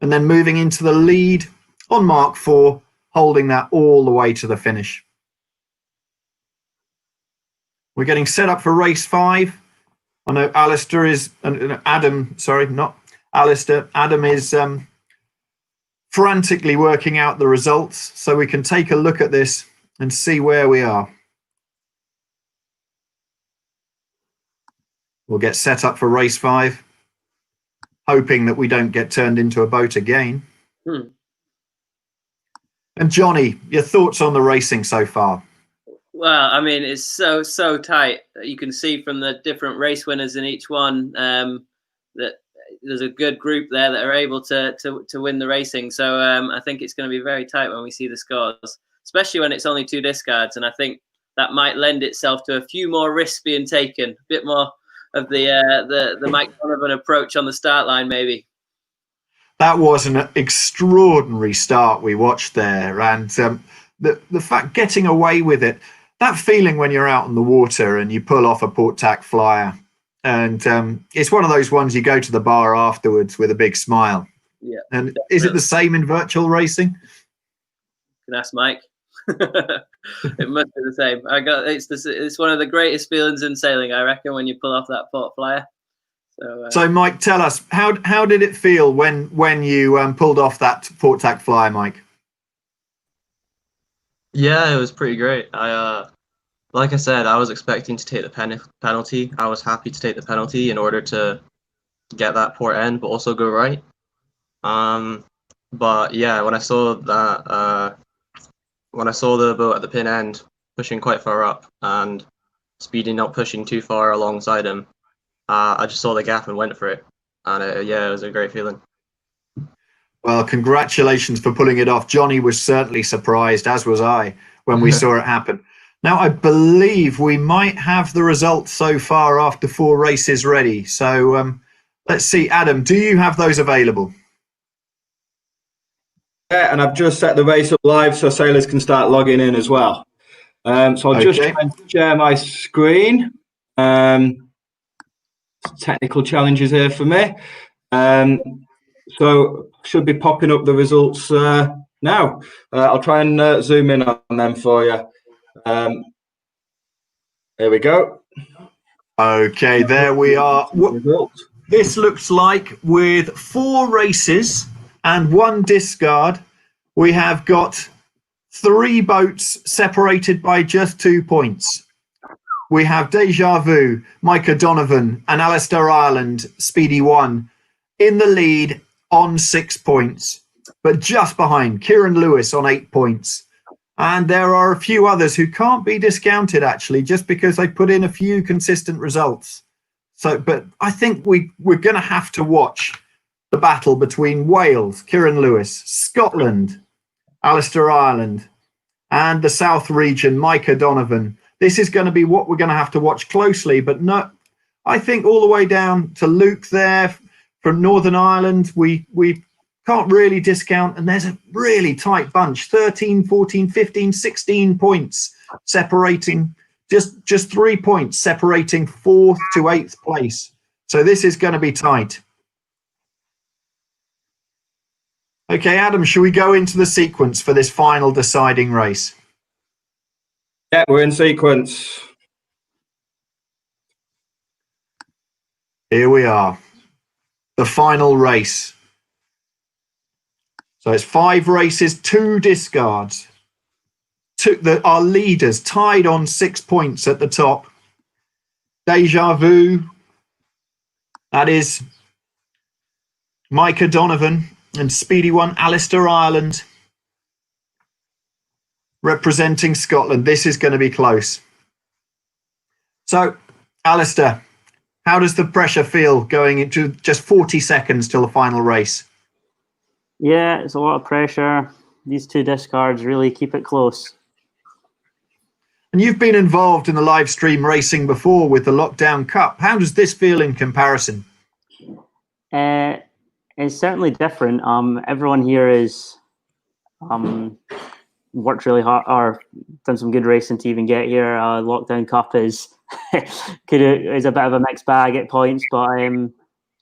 And then moving into the lead on Mark 4, holding that all the way to the finish. We're getting set up for race 5. I know Alistair is, Adam, sorry, not Alistair. Adam is frantically working out the results so we can take a look at this and see where we are. We'll get set up for race 5, hoping that we don't get turned into a boat again. And Johnny, your thoughts on the racing so far? Well, I mean, it's so tight. You can see from the different race winners in each one that there's a good group there that are able to win the racing. So I think it's going to be very tight when we see the scores, especially when it's only 2 discards. And I think that might lend itself to a few more risks being taken, a bit more of the Mike Donovan approach on the start line, maybe. That was an extraordinary start we watched there, and the fact getting away with it. That feeling when you're out on the water and you pull off a port tack flyer, and it's one of those ones you go to the bar afterwards with a big smile. Yeah. And definitely. Is it the same in virtual racing? You can ask Mike. It must be the same. It's one of the greatest feelings in sailing, I reckon, when you pull off that port flyer. So Mike, tell us how did it feel when you pulled off that port tack flyer, Mike? Yeah, it was pretty great. Like I said, I was expecting to take the penalty. I was happy to take the penalty in order to get that port end, but also go right. But yeah, when I saw that, when I saw the boat at the pin end pushing quite far up and Speedy not pushing too far alongside him, I just saw the gap and went for it. And yeah, it was a great feeling. Well, congratulations for pulling it off. Johnny was certainly surprised, as was I, when we saw it happen. Now, I believe we might have the results so far after 4 races ready. So let's see. Adam, do you have those available? Yeah, and I've just set the race up live so sailors can start logging in as well. So I'll just try and share my screen. Technical challenges here for me. So should be popping up the results now. I'll try and zoom in on them for you. There we go. Okay, there we are. This looks like with 4 races and 1 discard, we have got 3 boats separated by just 2 points. We have Deja Vu, Micah Donovan and Alistair Ireland, Speedy 1, in the lead on 6 points, but just behind Kieran Lewis on 8 points. And there are a few others who can't be discounted, actually, just because they put in a few consistent results. So, but I think we're going to have to watch the battle between Wales, Kieran Lewis, Scotland, Alistair Ireland, and the South region, Micah Donovan. This is going to be what we're going to have to watch closely. But no, I think all the way down to Luke there from Northern Ireland, we can't really discount. And there's a really tight bunch, 13, 14, 15, 16 points separating, just 3 points separating 4th to 8th place. So this is going to be tight. Okay, Adam, should we go into the sequence for this final deciding race? Yeah, we're in sequence. Here we are. The final race. So it's 5 races, 2 discards. Our leaders tied on 6 points at the top. Deja Vu. That is Micah Donovan and Speedy 1, Alistair Ireland. Representing Scotland. This is going to be close. So, Alistair, how does the pressure feel going into just 40 seconds till the final race? Yeah, it's a lot of pressure. These 2 discards really keep it close. And you've been involved in the live stream racing before with the Lockdown Cup. How does this feel in comparison? It's certainly different. Everyone here is worked really hard or done some good racing to even get here. Lockdown Cup is is a bit of a mixed bag at points, but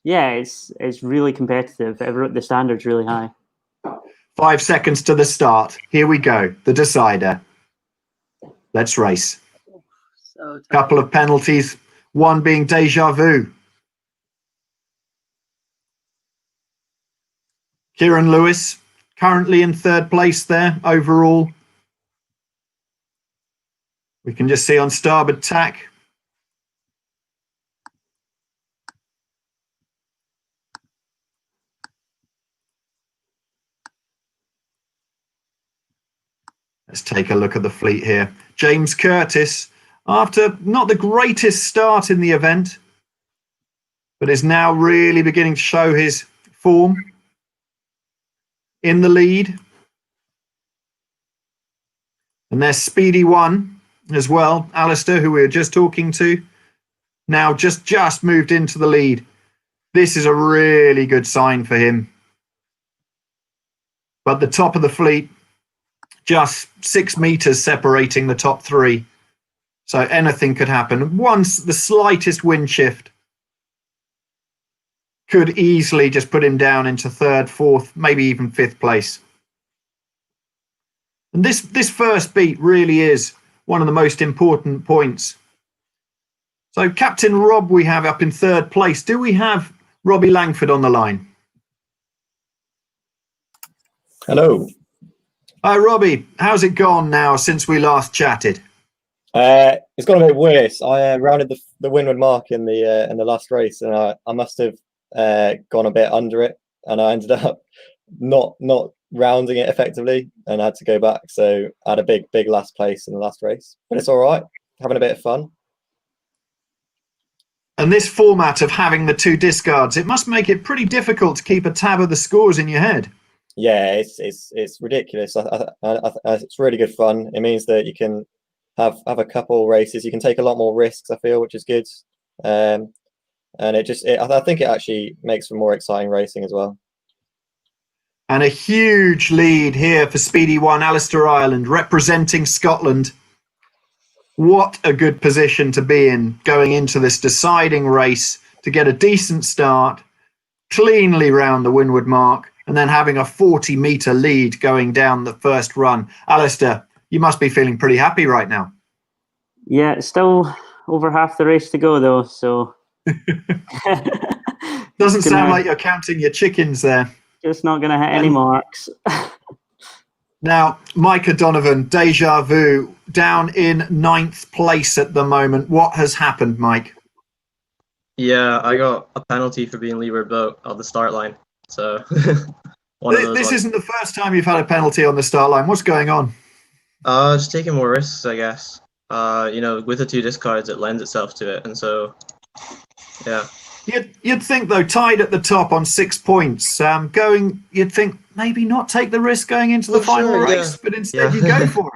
yeah, it's really competitive. The standard's really high. 5 seconds to the start. Here we go. The decider. Let's race. Couple of penalties. One being Deja Vu. Kieran Lewis, currently in 3rd place there overall. We can just see on starboard tack. Let's take a look at the fleet here. James Curtis, after not the greatest start in the event, but is now really beginning to show his form. In the lead. And there's Speedy 1 as well, Alistair, who we were just talking to. Now just moved into the lead. This is a really good sign for him. But the top of the fleet, just 6 meters separating the top 3. So anything could happen. Once the slightest wind shift could easily just put him down into 3rd, 4th, maybe even 5th place. And this first beat really is one of the most important points. So Captain Rob we have up in 3rd place. Do we have Robbie Langford on the line? Hello. Hi, Robbie. How's it gone now since we last chatted? It's gone a bit worse. I rounded the windward mark in the last race, and I must have gone a bit under it, and I ended up not rounding it effectively, and I had to go back. So I had a big last place in the last race, but it's all right. Having a bit of fun. And this format of having the 2 discards, it must make it pretty difficult to keep a tab of the scores in your head. Yeah, it's ridiculous. It's really good fun. It means that you can have a couple races. You can take a lot more risks, I feel, which is good. And I think it actually makes for more exciting racing as well. And a huge lead here for Speedy 1, Alistair Ireland, representing Scotland. What a good position to be in going into this deciding race, to get a decent start, cleanly round the windward mark, and then having a 40-meter lead going down the first run. Alistair, you must be feeling pretty happy right now. Yeah, still over half the race to go, though, so... Doesn't sound like you're counting your chickens there. Just not going to hit any marks. Now, Micah Donovan, Deja Vu, down in 9th place at the moment. What has happened, Mike? Yeah, I got a penalty for being leeward boat on the start line. So This isn't the first time you've had a penalty on the start line. What's going on? Just taking more risks, I guess. With the 2 discards, it lends itself to it, and so yeah. You'd think though, tied at the top on 6 points, you'd think maybe not take the risk going into the final race, but instead you go for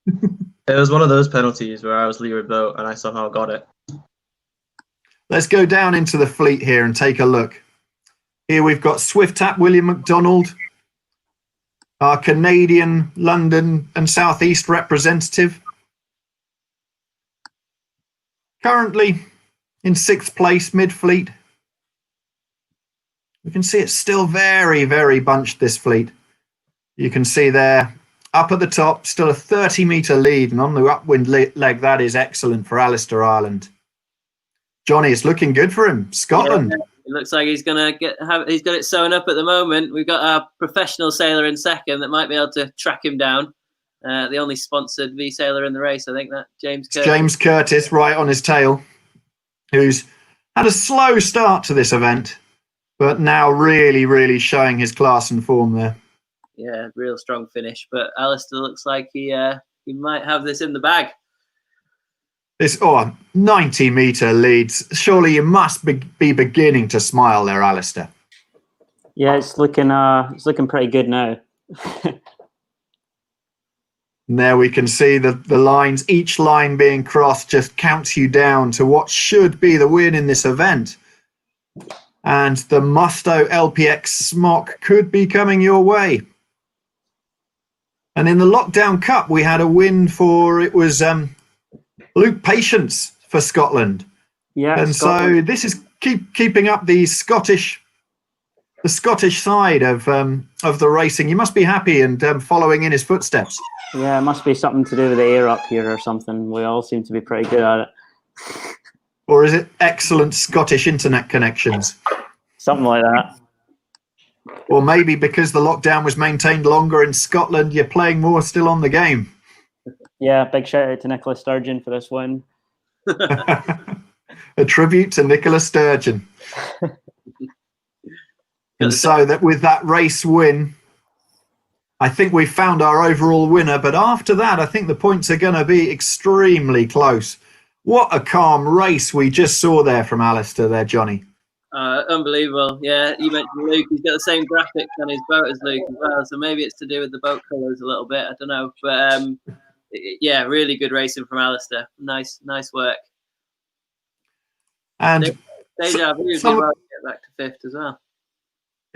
it. It was one of those penalties where I was leeward boat and I somehow got it. Let's go down into the fleet here and take a look. Here we've got Swift Tap William McDonald, our Canadian, London and South East representative. Currently in 6th place, mid-fleet. We can see it's still very, very bunched, this fleet. You can see there, up at the top, still a 30-metre lead, and on the upwind leg, that is excellent for Alistair Ireland. Johnny, it's looking good for him. Scotland. Yeah, it looks like he's gonna he's got it sewn up at the moment. We've got our professional sailor in second that might be able to track him down. The only sponsored V sailor in the race, I think, that James Curtis. James Curtis, right on his tail, who's had a slow start to this event, but now really, really showing his class and form there. Yeah, real strong finish. But Alistair looks like he might have this in the bag. This 90-metre leads. Surely you must be beginning to smile there, Alistair. Yeah, it's looking pretty good now. And there we can see the lines. Each line being crossed just counts you down to what should be the win in this event. And the Musto LPX smock could be coming your way. And in the Lockdown Cup, we had a win for, it was Luke Patience for Scotland. Yeah, and Scotland. So this is keeping up the Scottish side of the racing. You must be happy and following in his footsteps. Yeah, it must be something to do with the air up here or something. We all seem to be pretty good at it. Or is it excellent Scottish internet connections? Something like that. Or maybe because the lockdown was maintained longer in Scotland, you're playing more still on the game. Yeah, big shout out to Nicola Sturgeon for this win. A tribute to Nicola Sturgeon. And so that with that race win, I think we've found our overall winner. But after that, I think the points are going to be extremely close. What a calm race we just saw there from Alistair there, Johnny. Unbelievable. Yeah, you mentioned Luke. He's got the same graphics on his boat as Luke as well. So maybe it's to do with the boat colours a little bit. I don't know. But yeah, really good racing from Alistair. Nice work. And Deja Vu did well to get back to fifth as well.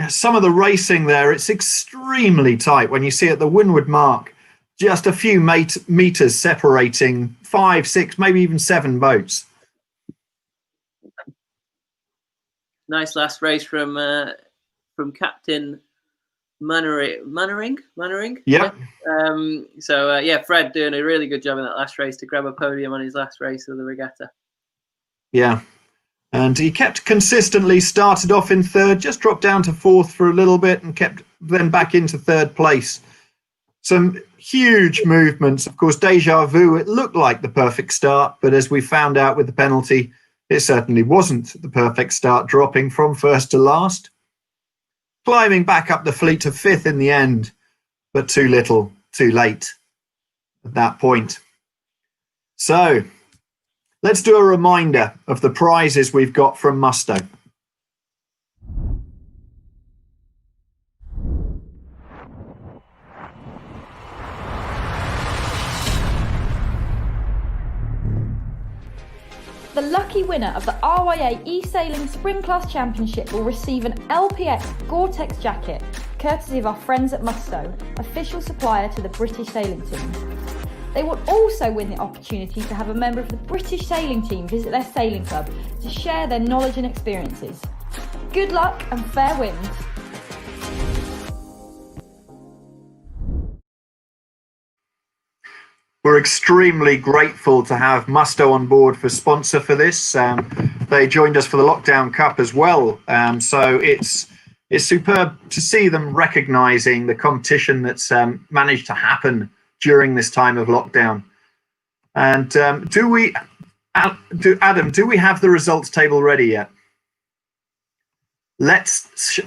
Some of the racing there, it's extremely tight when you see at the windward mark, just a few meters separating 5, 6, maybe even 7 boats. Nice last race from Captain Mannering. Yeah. So Fred doing a really good job in that last race to grab a podium on his last race of the regatta. Yeah. And he kept consistently, started off in third, just dropped down to fourth for a little bit and kept then back into third place. Some huge movements. Of course, Deja Vu, it looked like the perfect start, but as we found out with the penalty, it certainly wasn't the perfect start, dropping from first to last. Climbing back up the fleet to fifth in the end, but too little, too late at that point. So let's do a reminder of the prizes we've got from Musto. The lucky winner of the RYA eSailing Spring Class Championship will receive an LPX Gore-Tex jacket, courtesy of our friends at Musto, official supplier to the British sailing team. They will also win the opportunity to have a member of the British sailing team visit their sailing club to share their knowledge and experiences. Good luck and fair wind. We're extremely grateful to have Musto on board for sponsor for this. They joined us for the Lockdown Cup as well. So it's it's superb to see them recognising the competition that's managed to happen during this time of lockdown. And Adam, do we have the results table ready yet?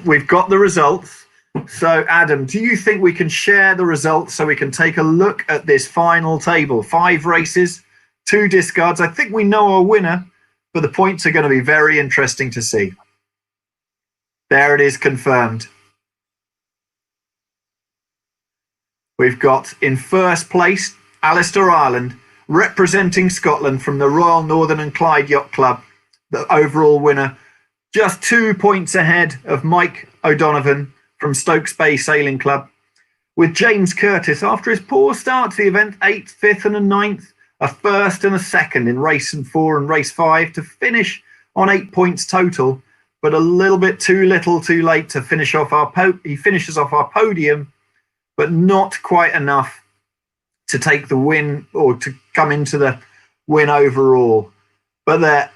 We've got the results. So Adam, do you think we can share the results so we can take a look at this final table? 5 races, 2 discards. I think we know our winner, but the points are going to be very interesting to see. There it is, confirmed. We've got in first place, Alistair Ireland, representing Scotland from the Royal Northern and Clyde Yacht Club, the overall winner, just 2 points ahead of Mike O'Donovan from Stokes Bay Sailing Club, with James Curtis, after his poor start to the event, 8th, 5th and a 9th, a 1st and a 2nd in race 4 and race 5 to finish on 8 points total, but a little bit too little too late to finish off he finishes off our podium, but not quite enough to take the win or to come into the win overall. But there,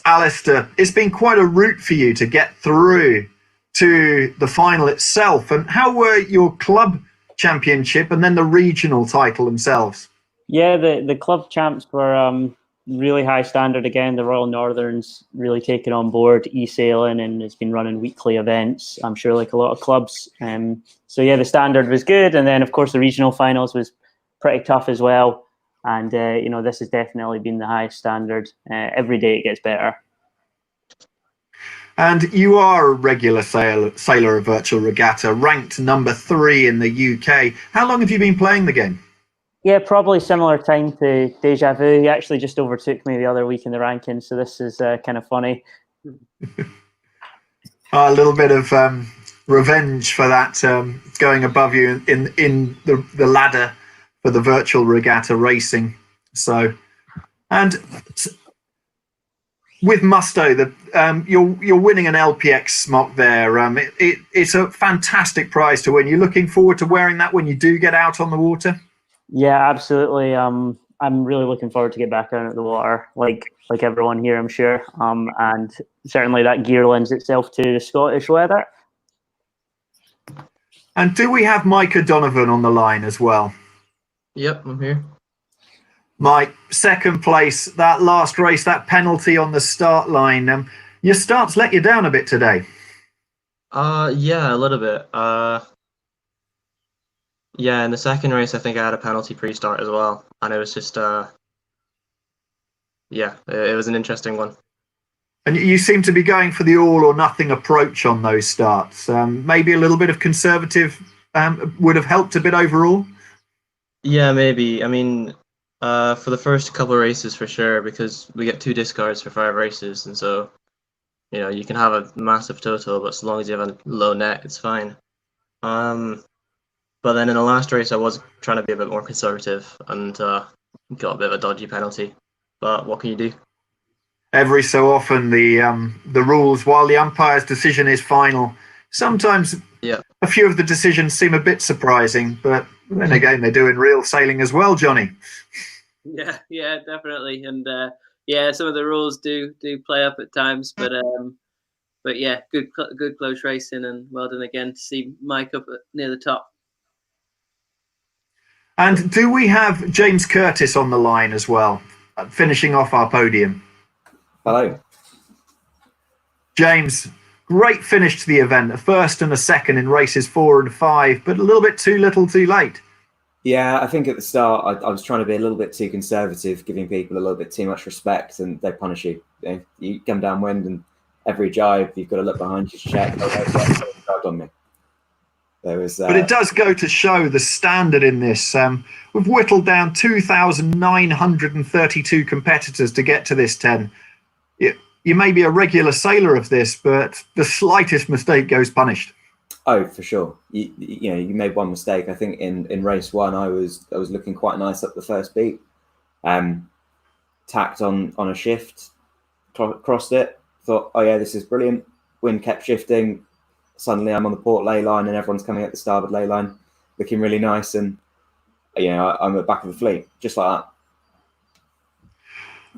Alistair, it's been quite a route for you to get through to the final itself. And how were your club championship and then the regional title themselves? Yeah, the club champs were really high standard again. The Royal Northern's really taken on board eSailing and has been running weekly events, I'm sure, like a lot of clubs. So yeah, the standard was good. And then, of course, the regional finals was pretty tough as well. And, this has definitely been the highest standard. Every day it gets better. And you are a regular sailor of Virtual Regatta, ranked number 3 in the UK. How long have you been playing the game? Yeah, probably similar time to Deja Vu. He actually just overtook me the other week in the rankings, so this is kind of funny. A little bit of revenge for that, going above you in the ladder for the Virtual Regatta racing. So, and with Musto, you're winning an LPX smock there. It's a fantastic prize to win. You're looking forward to wearing that when you do get out on the water? Yeah, absolutely. I'm really looking forward to get back out at the water, like everyone here, I'm sure. And certainly that gear lends itself to the Scottish weather. And do we have Mike O'Donovan on the line as well? Yep, I'm here. Mike, second place, that last race, that penalty on the start line. Your starts let you down a bit today. Yeah, a little bit. Yeah, in the second race, I think I had a penalty pre-start as well, and it was just, yeah, it was an interesting one. And you seem to be going for the all or nothing approach on those starts. Maybe a little bit of conservative would have helped a bit overall? Yeah, maybe. I mean, for the first couple of races for sure, because we get 2 discards for 5 races, and so, you can have a massive total, but as long as you have a low net, it's fine. But then in the last race, I was trying to be a bit more conservative and got a bit of a dodgy penalty. But what can you do? Every so often, the rules, while the umpire's decision is final, sometimes a few of the decisions seem a bit surprising. But then again, they do in real sailing as well, Johnny. Yeah, definitely. And some of the rules do play up at times. But yeah, good close racing, and well done again to see Mike up near the top. And do we have James Curtis on the line as well, finishing off our podium? Hello. James, great finish to the event, a 1st and a 2nd in races 4 and 5, but a little bit too little too late. Yeah, I think at the start I was trying to be a little bit too conservative, giving people a little bit too much respect, and they punish you. You come downwind, and every jibe you've got to look behind you to check. On me. But it does go to show the standard in this. We've whittled down 2,932 competitors to get to this 10. You may be a regular sailor of this, but the slightest mistake goes punished. Oh, for sure. You made one mistake. I think in race 1, I was looking quite nice up the first beat. Tacked on a shift, crossed it. Thought, oh yeah, this is brilliant. Wind kept shifting. Suddenly I'm on the port ley line and everyone's coming at the starboard ley line, looking really nice. And, I'm at the back of the fleet, just like that.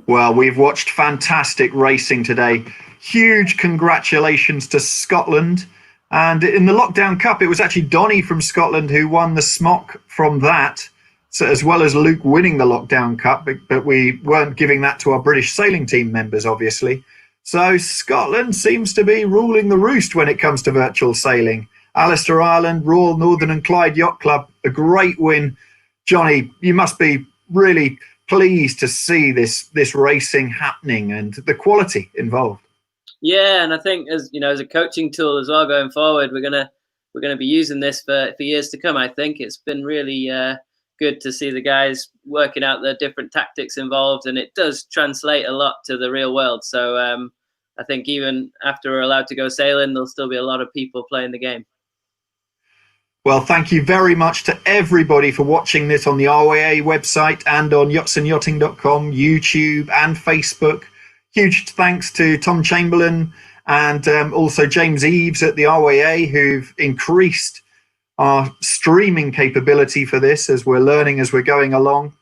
Well, we've watched fantastic racing today. Huge congratulations to Scotland. And in the Lockdown Cup, it was actually Donny from Scotland who won the smock from that, so as well as Luke winning the Lockdown Cup, but we weren't giving that to our British sailing team members, obviously. So Scotland seems to be ruling the roost when it comes to virtual sailing. Alistair Ireland, Royal Northern and Clyde Yacht Club, a great win. Johnny, you must be really pleased to see this racing happening and the quality involved. Yeah, and I think as a coaching tool as well going forward, we're gonna be using this for years to come. I think it's been really good to see the guys working out the different tactics involved, and it does translate a lot to the real world. So I think even after we're allowed to go sailing, there'll still be a lot of people playing the game. Well, thank you very much to everybody for watching this on the RYA website and on yachtsandyachting.com, YouTube and Facebook. Huge thanks to Tom Chamberlain and also James Eves at the RYA, who've increased our streaming capability for this as we're learning as we're going along.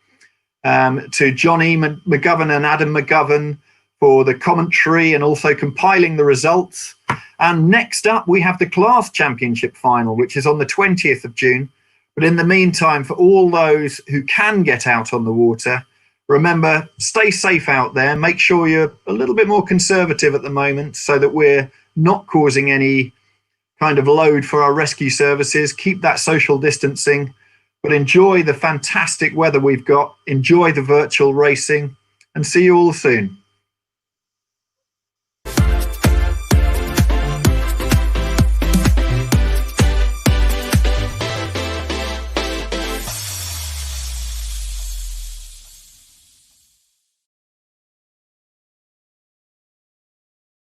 To Johnny McGovern and Adam McGovern for the commentary and also compiling the results. And next up, we have the Class Championship final, which is on the 20th of June. But in the meantime, for all those who can get out on the water, remember, stay safe out there. Make sure you're a little bit more conservative at the moment so that we're not causing any kind of load for our rescue services. Keep that social distancing, but enjoy the fantastic weather we've got. Enjoy the virtual racing and see you all soon.